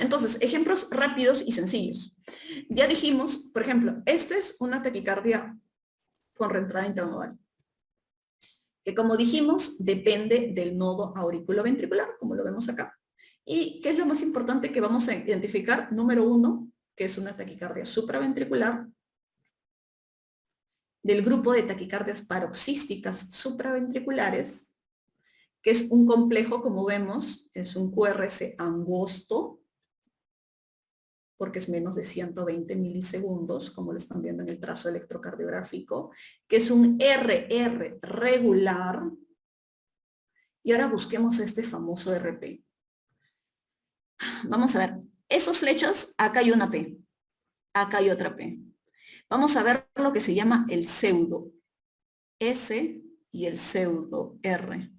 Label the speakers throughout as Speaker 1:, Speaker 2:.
Speaker 1: Entonces, ejemplos rápidos y sencillos. Ya dijimos, por ejemplo, esta es una taquicardia con reentrada intranodal, que como dijimos, depende del nodo auriculoventricular, como lo vemos acá. ¿Y qué es lo más importante que vamos a identificar? Número 1, que es una taquicardia supraventricular, del grupo de taquicardias paroxísticas supraventriculares, que es un complejo, como vemos, es un QRS angosto, porque es menos de 120 milisegundos, como lo están viendo en el trazo electrocardiográfico, que es un RR regular. Y ahora busquemos este famoso RP. Vamos a ver, esas flechas, acá hay una P, acá hay otra P. Vamos a ver lo que se llama el pseudo S y el pseudo R,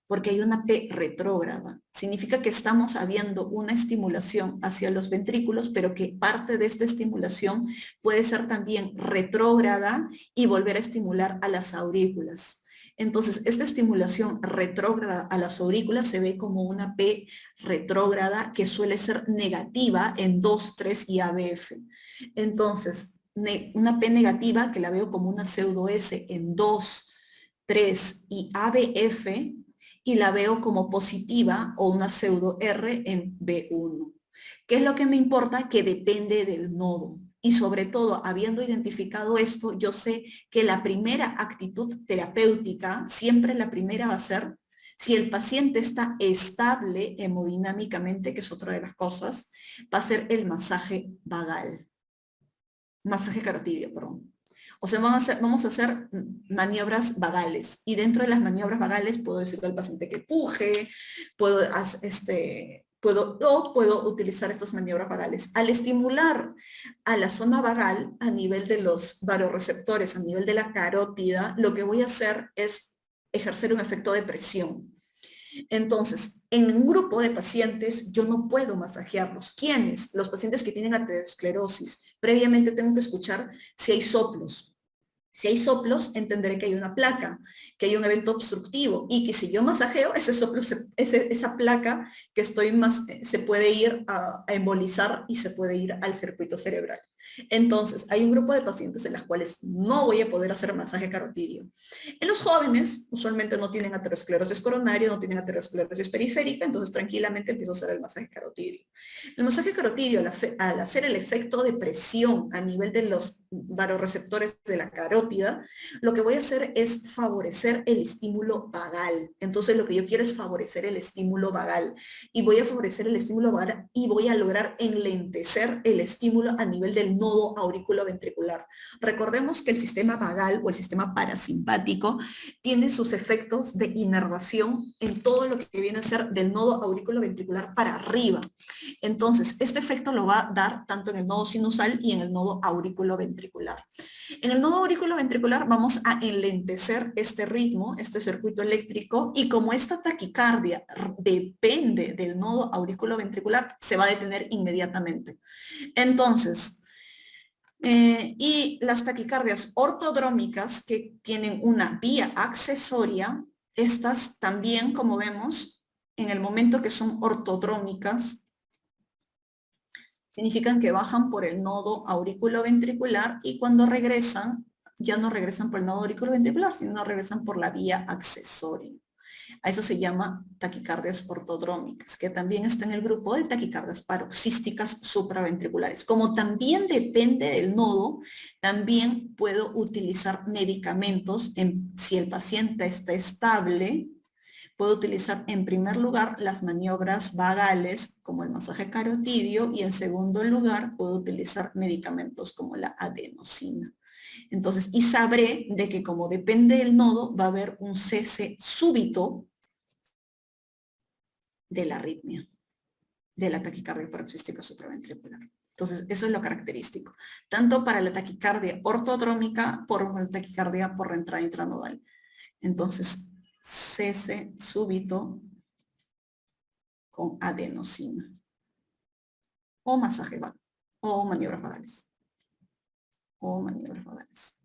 Speaker 1: porque hay una P retrógrada. Significa que estamos habiendo una estimulación hacia los ventrículos, pero que parte de esta estimulación puede ser también retrógrada y volver a estimular a las aurículas. Entonces, esta estimulación retrógrada a las aurículas se ve como una P retrógrada que suele ser negativa en 2, 3 y ABF. Entonces, una P negativa que la veo como una pseudo S en 2, 3 y ABF, y la veo como positiva o una pseudo R en B1. ¿Qué es lo que me importa? Que depende del nodo. Y sobre todo, habiendo identificado esto, yo sé que la primera actitud terapéutica, siempre la primera va a ser, si el paciente está estable hemodinámicamente, que es otra de las cosas, va a ser el masaje vagal. Masaje carotidio, perdón. O sea, vamos a hacer maniobras vagales. Y dentro de las maniobras vagales puedo decirle al paciente que puje, puedo utilizar estas maniobras vagales. Al estimular a la zona vagal a nivel de los varoreceptores, a nivel de la carótida, lo que voy a hacer es ejercer un efecto de presión. Entonces, en un grupo de pacientes yo no puedo masajearlos. ¿Quiénes? Los pacientes que tienen aterosclerosis. Previamente tengo que escuchar si hay soplos. Si hay soplos, entenderé que hay una placa, que hay un evento obstructivo y que si yo masajeo, ese soplo, esa placa que se puede ir a embolizar y se puede ir al circuito cerebral. Entonces, hay un grupo de pacientes en las cuales no voy a poder hacer masaje carotidio. En los jóvenes, usualmente no tienen aterosclerosis coronaria, no tienen aterosclerosis periférica, entonces tranquilamente empiezo a hacer el masaje carotidio. El masaje carotidio, al hacer el efecto de presión a nivel de los varoreceptores de la carótida, lo que voy a hacer es favorecer el estímulo vagal. Entonces lo que yo quiero es favorecer el estímulo vagal. Y voy a favorecer el estímulo vagal y voy a lograr enlentecer el estímulo a nivel del nodo auriculoventricular. Recordemos que el sistema vagal o el sistema parasimpático tiene sus efectos de inervación en todo lo que viene a ser del nodo auriculoventricular para arriba. Entonces, este efecto lo va a dar tanto en el nodo sinusal y en el nodo auriculoventricular. En el nodo auriculoventricular vamos a enlentecer este ritmo, este circuito eléctrico, y como esta taquicardia depende del nodo auriculoventricular, se va a detener inmediatamente. Entonces, y las taquicardias ortodrómicas que tienen una vía accesoria, estas también, como vemos, en el momento que son ortodrómicas, significan que bajan por el nodo auriculoventricular y cuando regresan, ya no regresan por el nodo auriculoventricular, sino regresan por la vía accesoria. A eso se llama taquicardias ortodrómicas, que también está en el grupo de taquicardias paroxísticas supraventriculares. Como también depende del nodo, también puedo utilizar medicamentos si el paciente está estable. Puedo utilizar en primer lugar las maniobras vagales como el masaje carotidio y en segundo lugar puedo utilizar medicamentos como la adenosina. Entonces, y sabré de que como depende del nodo va a haber un cese súbito de la arritmia, de la taquicardia paroxística supraventricular. Entonces, eso es lo característico, tanto para la taquicardia ortodrómica como la taquicardia por reentrada intranodal. Entonces, cese súbito con adenosina o masaje vagal o maniobras vagales o maniobras vagales.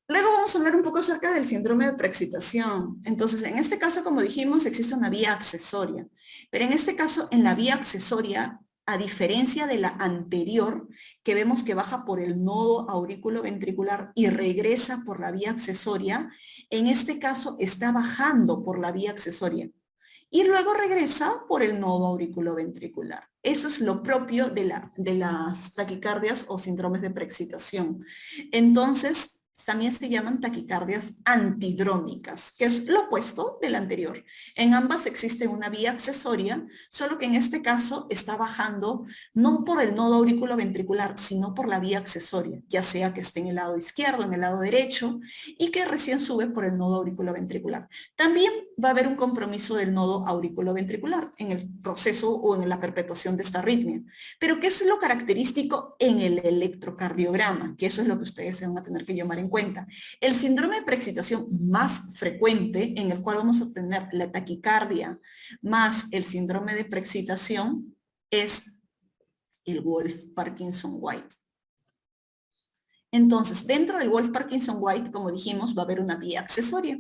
Speaker 1: Luego vamos vamos a hablar un poco acerca del síndrome de preexcitación. Entonces, en este caso, como dijimos, existe una vía accesoria. Pero en este caso, en la vía accesoria, a diferencia de la anterior, que vemos que baja por el nodo auriculoventricular y regresa por la vía accesoria, en este caso está bajando por la vía accesoria y luego regresa por el nodo auriculoventricular. Eso es lo propio de las taquicardias o síndromes de preexcitación. Entonces, también se llaman taquicardias antidrómicas, que es lo opuesto del anterior. En ambas existe una vía accesoria, solo que en este caso está bajando no por el nodo auriculoventricular, sino por la vía accesoria, ya sea que esté en el lado izquierdo, en el lado derecho, y que recién sube por el nodo auriculoventricular. También va a haber un compromiso del nodo auriculoventricular en el proceso o en la perpetuación de esta arritmia. Pero ¿qué es lo característico en el electrocardiograma? Que eso es lo que ustedes se van a tener que llamar en cuenta. El síndrome de preexcitación más frecuente, en el cual vamos a obtener la taquicardia más el síndrome de preexcitación, es el Wolff-Parkinson-White. Entonces, dentro del Wolff-Parkinson-White, como dijimos, va a haber una vía accesoria.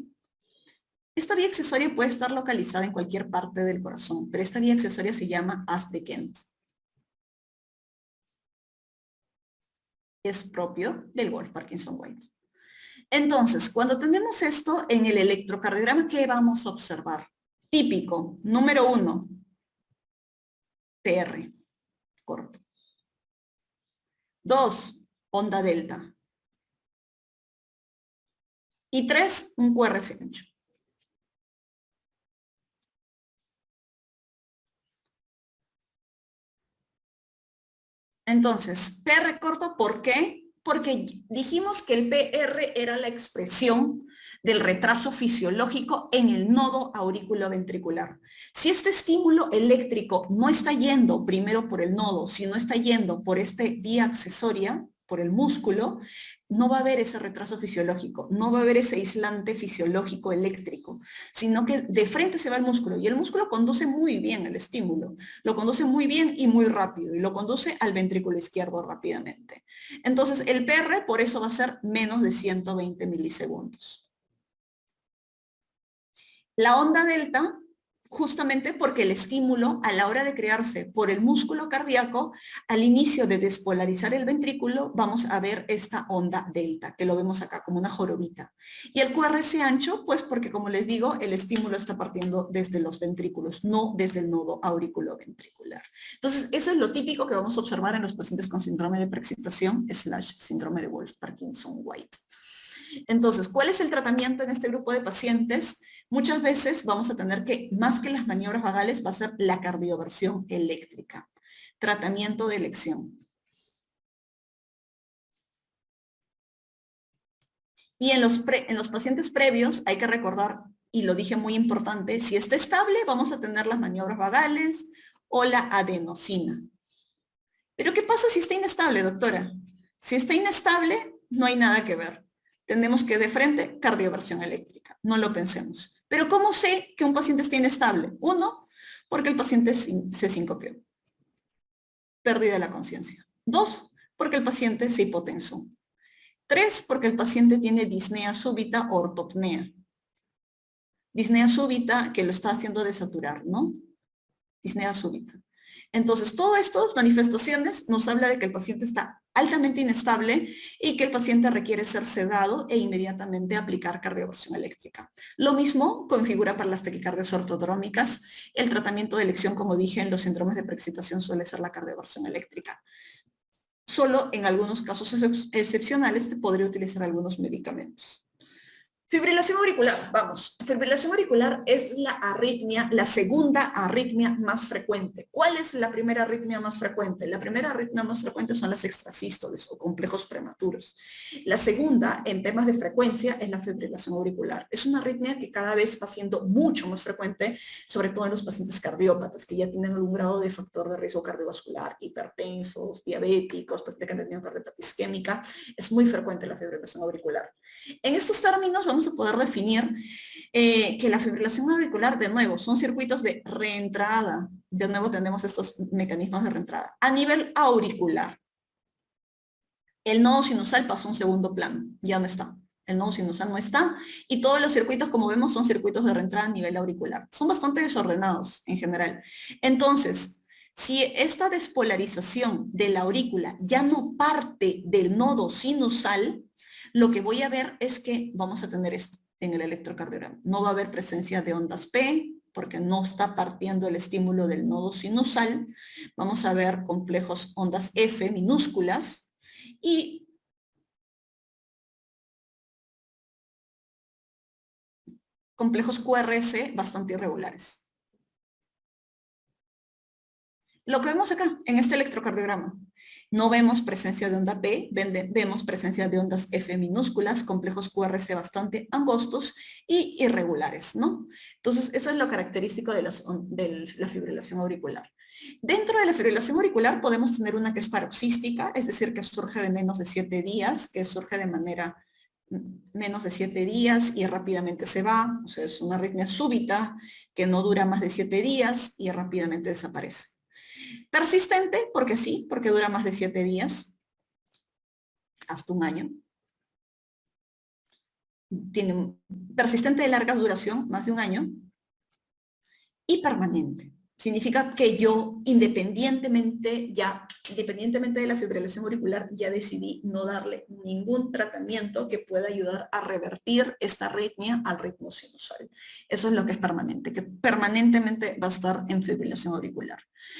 Speaker 1: Esta vía accesoria puede estar localizada en cualquier parte del corazón, pero esta vía accesoria se llama haz de Kent. Es propio del Wolff-Parkinson-White. Entonces, cuando tenemos esto en el electrocardiograma, ¿qué vamos a observar? Típico, número 1, PR, corto. 2, onda delta. Y 3, un QRS ancho. Entonces, PR corto, ¿por qué? Porque dijimos que el PR era la expresión del retraso fisiológico en el nodo auriculoventricular. Si este estímulo eléctrico no está yendo primero por el nodo, sino está yendo por esta vía accesoria, por el músculo, no va a haber ese retraso fisiológico, no va a haber ese aislante fisiológico eléctrico, sino que de frente se va el músculo y el músculo conduce muy bien el estímulo, lo conduce muy bien y muy rápido y lo conduce al ventrículo izquierdo rápidamente. Entonces el PR por eso va a ser menos de 120 milisegundos. La onda delta, justamente porque el estímulo a la hora de crearse por el músculo cardíaco, al inicio de despolarizar el ventrículo, vamos a ver esta onda delta, que lo vemos acá como una jorobita. Y el QRS ancho, pues porque como les digo, el estímulo está partiendo desde los ventrículos, no desde el nodo auriculoventricular. Entonces, eso es lo típico que vamos a observar en los pacientes con síndrome de preexcitación / síndrome de Wolff-Parkinson-White. Entonces, ¿cuál es el tratamiento en este grupo de pacientes? Muchas veces vamos a tener que, más que las maniobras vagales, va a ser la cardioversión eléctrica. Tratamiento de elección. Y en los pacientes previos hay que recordar, y lo dije muy importante, si está estable vamos a tener las maniobras vagales o la adenosina. ¿Pero qué pasa si está inestable, doctora? Si está inestable, no hay nada que ver. Tenemos que de frente cardioversión eléctrica, no lo pensemos. Pero ¿cómo sé que un paciente está inestable? 1, porque el paciente se sincopió, pérdida de la conciencia. 2, porque el paciente se hipotensó. 3, porque el paciente tiene disnea súbita o ortopnea. Disnea súbita que lo está haciendo desaturar, ¿no? Disnea súbita. Entonces, todas estas manifestaciones nos habla de que el paciente está altamente inestable y que el paciente requiere ser sedado e inmediatamente aplicar cardioversión eléctrica. Lo mismo configura para las taquicardias ortodrómicas. El tratamiento de elección, como dije, en los síndromes de preexcitación suele ser la cardioversión eléctrica. Solo en algunos casos excepcionales se podría utilizar algunos medicamentos. Fibrilación auricular, vamos. Fibrilación auricular es la arritmia, la segunda arritmia más frecuente. ¿Cuál es la primera arritmia más frecuente? La primera arritmia más frecuente son las extrasístoles o complejos prematuros. La segunda, en temas de frecuencia, es la fibrilación auricular. Es una arritmia que cada vez va siendo mucho más frecuente, sobre todo en los pacientes cardiópatas, que ya tienen algún grado de factor de riesgo cardiovascular, hipertensos, diabéticos, pacientes que han tenido cardiopatía isquémica. Es muy frecuente la fibrilación auricular. En estos términos vamos a poder definir que la fibrilación auricular, de nuevo, son circuitos de reentrada. De nuevo tenemos estos mecanismos de reentrada. A nivel auricular, el nodo sinusal pasó a un segundo plano, ya no está. El nodo sinusal no está, y todos los circuitos, como vemos, son circuitos de reentrada a nivel auricular. Son bastante desordenados en general. Entonces, si esta despolarización de la aurícula ya no parte del nodo sinusal, lo que voy a ver es que vamos a tener esto en el electrocardiograma. No va a haber presencia de ondas P, porque no está partiendo el estímulo del nodo sinusal. Vamos a ver complejos ondas F minúsculas y complejos QRS bastante irregulares. Lo que vemos acá, en este electrocardiograma, no vemos presencia de onda P, vemos presencia de ondas F minúsculas, complejos QRS bastante angostos y irregulares, ¿no? Entonces, eso es lo característico de la fibrilación auricular. Dentro de la fibrilación auricular podemos tener una que es paroxística, es decir, que surge de menos de 7 días, que surge de manera menos de 7 días y rápidamente se va, o sea, es una arritmia súbita que no dura más de 7 días y rápidamente desaparece. Persistente, porque sí, porque dura más de 7 días, hasta un año. Tiene persistente de larga duración, más de un año. Y permanente. Significa que yo, independientemente de la fibrilación auricular, ya decidí no darle ningún tratamiento que pueda ayudar a revertir esta arritmia al ritmo sinusal. Eso es lo que es permanente, que permanentemente va a estar en fibrilación auricular.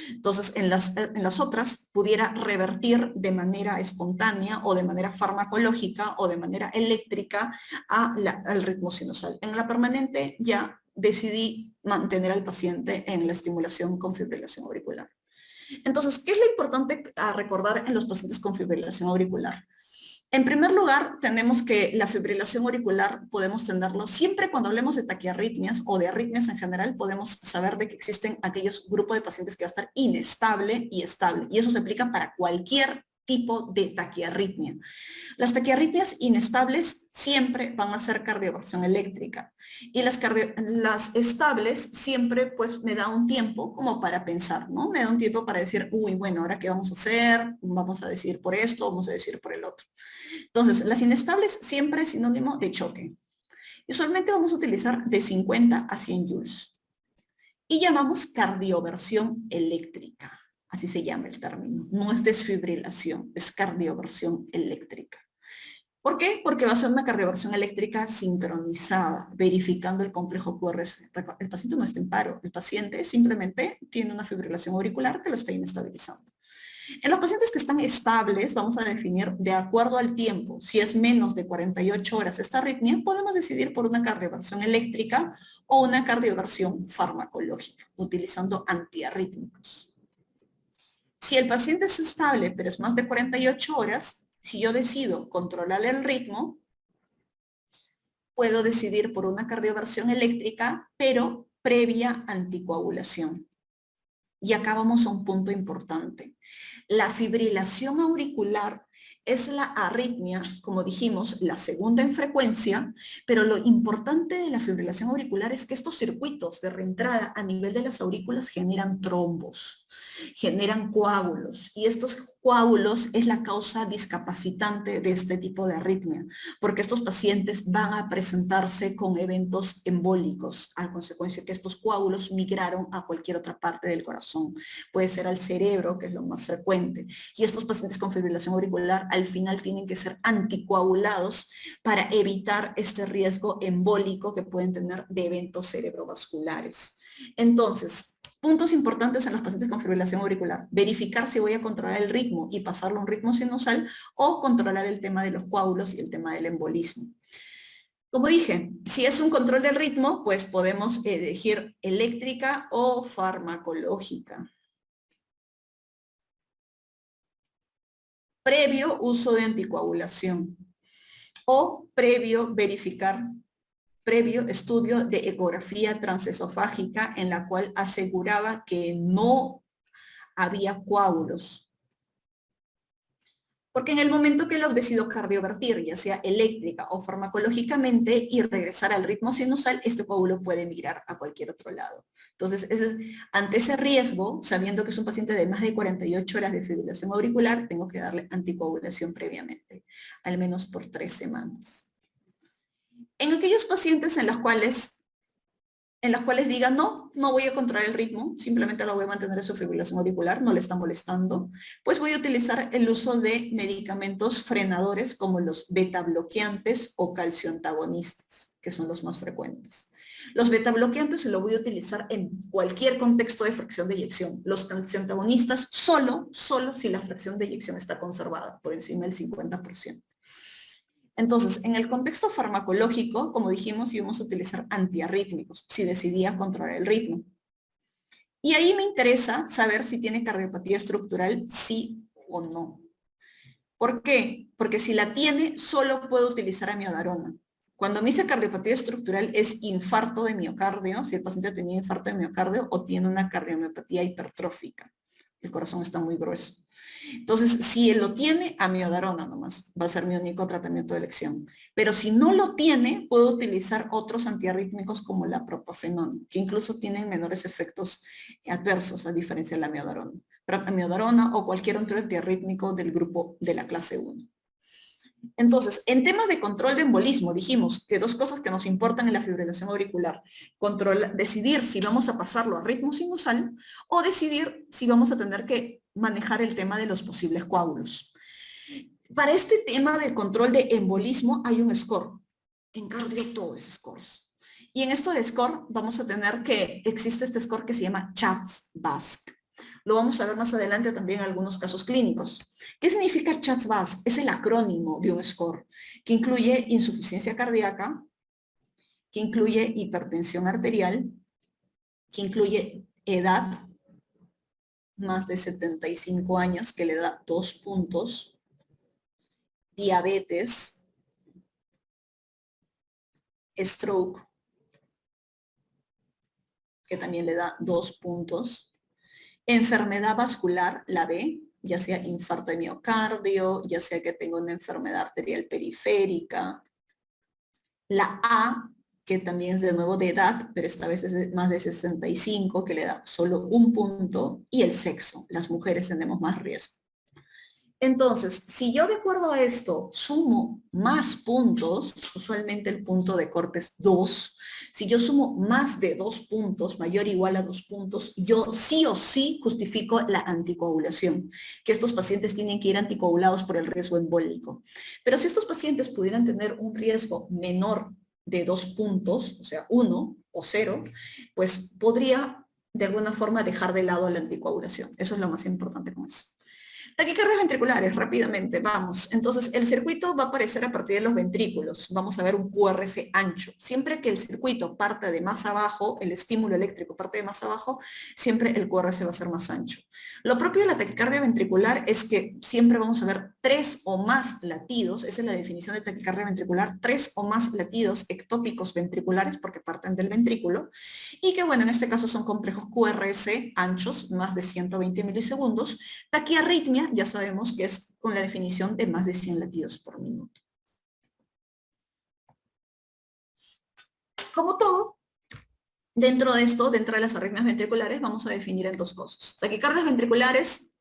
Speaker 1: Entonces, en las otras pudiera revertir de manera espontánea o de manera farmacológica o de manera eléctrica al ritmo sinusal. En la permanente ya decidí mantener al paciente en la estimulación con fibrilación auricular. Entonces, ¿qué es lo importante a recordar en los pacientes con fibrilación auricular? En primer lugar, tenemos que la fibrilación auricular podemos tenerlo siempre cuando hablemos de taquiarritmias o de arritmias en general, podemos saber de que existen aquellos grupos de pacientes que va a estar inestable y estable, y eso se aplica para cualquier tipo de taquiarritmia. Las taquiarritmias inestables siempre van a ser cardioversión eléctrica y las estables siempre pues me da un tiempo como para pensar, ¿no? Me da un tiempo para decir, uy, bueno, ¿ahora qué vamos a hacer? Vamos a decidir por esto, vamos a decidir por el otro. Entonces, las inestables siempre es sinónimo de choque. Usualmente vamos a utilizar de 50 a 100 joules y llamamos cardioversión eléctrica. Así se llama el término. No es desfibrilación, es cardioversión eléctrica. ¿Por qué? Porque va a ser una cardioversión eléctrica sincronizada, verificando el complejo QRS. El paciente no está en paro, el paciente simplemente tiene una fibrilación auricular que lo está inestabilizando. En los pacientes que están estables, vamos a definir de acuerdo al tiempo, si es menos de 48 horas esta arritmia, podemos decidir por una cardioversión eléctrica o una cardioversión farmacológica, utilizando antiarrítmicos. Si el paciente es estable, pero es más de 48 horas, si yo decido controlar el ritmo, puedo decidir por una cardioversión eléctrica, pero previa anticoagulación. Y acá vamos a un punto importante. La fibrilación auricular es la arritmia, como dijimos, la segunda en frecuencia, pero lo importante de la fibrilación auricular es que estos circuitos de reentrada a nivel de las aurículas generan trombos, generan coágulos, y estos coágulos es la causa discapacitante de este tipo de arritmia, porque estos pacientes van a presentarse con eventos embólicos, a consecuencia que estos coágulos migraron a cualquier otra parte del corazón. Puede ser al cerebro, que es lo más frecuente, y estos pacientes con fibrilación auricular al final tienen que ser anticoagulados para evitar este riesgo embólico que pueden tener de eventos cerebrovasculares. Entonces, puntos importantes en los pacientes con fibrilación auricular: verificar si voy a controlar el ritmo y pasarlo a un ritmo sinusal, o controlar el tema de los coágulos y el tema del embolismo. Como dije, si es un control del ritmo, pues podemos elegir eléctrica o farmacológica. Previo uso de anticoagulación o previo estudio de ecografía transesofágica en la cual aseguraba que no había coágulos. Porque en el momento que lo decido cardiovertir, ya sea eléctrica o farmacológicamente, y regresar al ritmo sinusal, este coágulo puede migrar a cualquier otro lado. Entonces, ante ese riesgo, sabiendo que es un paciente de más de 48 horas de fibrilación auricular, tengo que darle anticoagulación previamente, al menos por 3 semanas. En aquellos pacientes en las cuales digan, no voy a controlar el ritmo, simplemente la voy a mantener en su fibrilación auricular, no le está molestando, pues voy a utilizar el uso de medicamentos frenadores como los beta bloqueantes o calcioantagonistas, que son los más frecuentes. Los beta bloqueantes se lo voy a utilizar en cualquier contexto de fracción de eyección. Los calcioantagonistas solo si la fracción de eyección está conservada por encima del 50%. Entonces, en el contexto farmacológico, como dijimos, íbamos a utilizar antiarrítmicos, si decidía controlar el ritmo. Y ahí me interesa saber si tiene cardiopatía estructural, sí o no. ¿Por qué? Porque si la tiene, solo puedo utilizar amiodarona. Cuando me dice cardiopatía estructural es infarto de miocardio, si el paciente tenía infarto de miocardio o tiene una cardiomiopatía hipertrófica. El corazón está muy grueso. Entonces, si él lo tiene, amiodarona nomás va a ser mi único tratamiento de elección. Pero si no lo tiene, puedo utilizar otros antiarrítmicos como la propafenona, que incluso tienen menores efectos adversos a diferencia de la amiodarona. Amiodarona o cualquier otro antiarrítmico del grupo de la clase 1. Entonces, en temas de control de embolismo, dijimos que dos cosas que nos importan en la fibrilación auricular. Decidir si vamos a pasarlo a ritmo sinusal o decidir si vamos a tener que manejar el tema de los posibles coágulos. Para este tema de control de embolismo hay un score. En cardio todo es scores. Y en esto de score vamos a tener que existe este score que se llama CHADS-VASc. Lo vamos a ver más adelante también en algunos casos clínicos. ¿Qué significa CHADS-VASc? Es el acrónimo de un score que incluye insuficiencia cardíaca, que incluye hipertensión arterial, que incluye edad, más de 75 años, que le da 2 puntos, diabetes, stroke, que también le da 2 puntos, enfermedad vascular, la B, ya sea infarto de miocardio, ya sea que tenga una enfermedad arterial periférica. La A, que también es de nuevo de edad, pero esta vez es de más de 65, que le da solo 1 punto. Y el sexo, las mujeres tenemos más riesgo. Entonces, si yo de acuerdo a esto sumo más puntos, usualmente el punto de corte es 2, si yo sumo más de 2 puntos, mayor o igual a 2 puntos, yo sí o sí justifico la anticoagulación, que estos pacientes tienen que ir anticoagulados por el riesgo embólico. Pero si estos pacientes pudieran tener un riesgo menor de 2 puntos, o sea, 1 o 0, pues podría de alguna forma dejar de lado la anticoagulación. Eso es lo más importante con eso. Taquicardias ventriculares, rápidamente, vamos. Entonces, el circuito va a aparecer a partir de los ventrículos. Vamos a ver un QRS ancho. Siempre que el circuito parte de más abajo, el estímulo eléctrico parte de más abajo, siempre el QRS va a ser más ancho. Lo propio de la taquicardia ventricular es que siempre vamos a ver 3 o más latidos, esa es la definición de taquicardia ventricular, 3 o más latidos ectópicos ventriculares, porque parten del ventrículo, y que bueno, en este caso son complejos QRS anchos, más de 120 milisegundos. Taquiarritmia, ya sabemos que es con la definición de más de 100 latidos por minuto. Como todo, dentro de esto, dentro de las arritmias ventriculares, vamos a definir en 2 cosas. Taquicardias ventriculares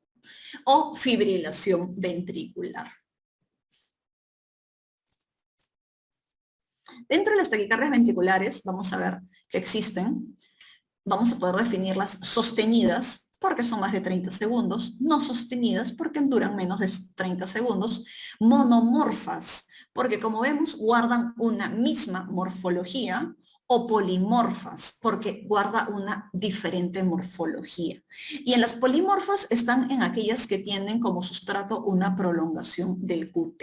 Speaker 1: o fibrilación ventricular. Dentro de las taquicardias ventriculares, vamos a ver que existen, vamos a poder definirlas sostenidas, porque son más de 30 segundos, no sostenidas porque duran menos de 30 segundos, monomorfas, porque como vemos guardan una misma morfología, o polimorfas, porque guarda una diferente morfología. Y en las polimorfas están en aquellas que tienen como sustrato una prolongación del QT.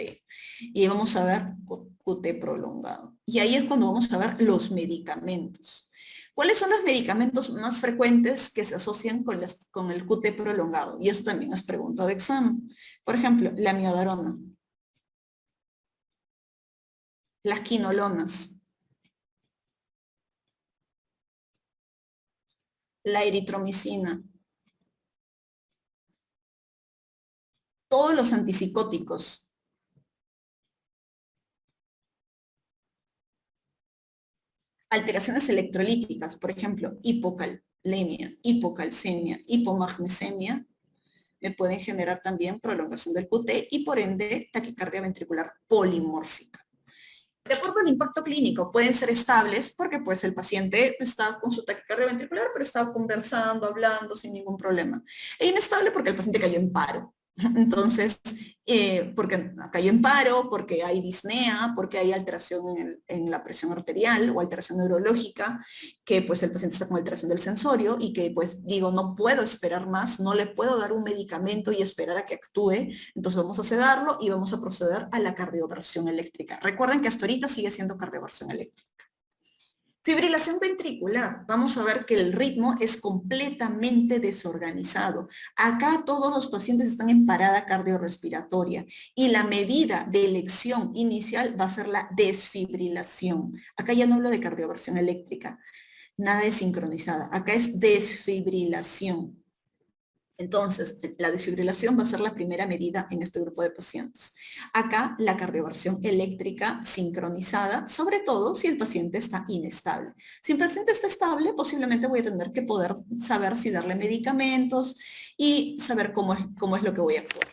Speaker 1: Y vamos a ver QT prolongado. Y ahí es cuando vamos a ver los medicamentos. ¿Cuáles son los medicamentos más frecuentes que se asocian con el QT prolongado? Y eso también es pregunta de examen. Por ejemplo, la amiodarona, las quinolonas, la eritromicina, todos los antipsicóticos, alteraciones electrolíticas, por ejemplo, hipocalemia, hipocalcemia, hipomagnesemia, me pueden generar también prolongación del QT y por ende taquicardia ventricular polimórfica. De acuerdo al impacto clínico, pueden ser estables porque pues el paciente está con su taquicardia ventricular, pero está conversando, hablando sin ningún problema. E inestable porque el paciente cayó en paro. Entonces, porque cayó en paro, porque hay disnea, porque hay alteración en la presión arterial o alteración neurológica, que pues el paciente está con alteración del sensorio y que pues digo, no puedo esperar más, no le puedo dar un medicamento y esperar a que actúe, entonces vamos a sedarlo y vamos a proceder a la cardioversión eléctrica. Recuerden que hasta ahorita sigue siendo cardioversión eléctrica. Fibrilación ventricular. Vamos a ver que el ritmo es completamente desorganizado. Acá todos los pacientes están en parada cardiorrespiratoria y la medida de elección inicial va a ser la desfibrilación. Acá ya no hablo de cardioversión eléctrica, nada de sincronizada. Acá es desfibrilación. Entonces, la desfibrilación va a ser la primera medida en este grupo de pacientes. Acá, la cardioversión eléctrica sincronizada, sobre todo si el paciente está inestable. Si el paciente está estable, posiblemente voy a tener que poder saber si darle medicamentos y saber cómo es lo que voy a actuar.